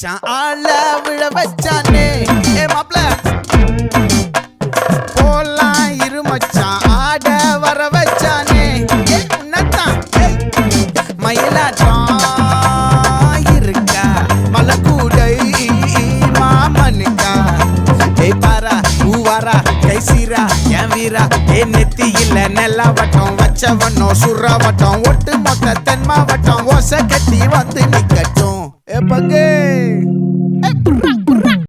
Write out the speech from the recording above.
மச்சான் ஆள விழ வச்சானே ஏ மாப்ள போலாம் இரு மச்சான் ஆட வர வச்சானே உன்னதான் மயிலாட்டம் இருக்கா மலக்கூடை மாமனுக்கா ஏய் பாரா ஊவாரா கைசீரா என் வீரா ஏ நெத்தி இல்ல நெல்லா வட்டம் வச்சவனோ சுறா வட்டம் ஒட்டு மொத்த தென் மாவட்டம் ஓசை கட்டி வந்து நிக்கட்டும் ஏ பங்கே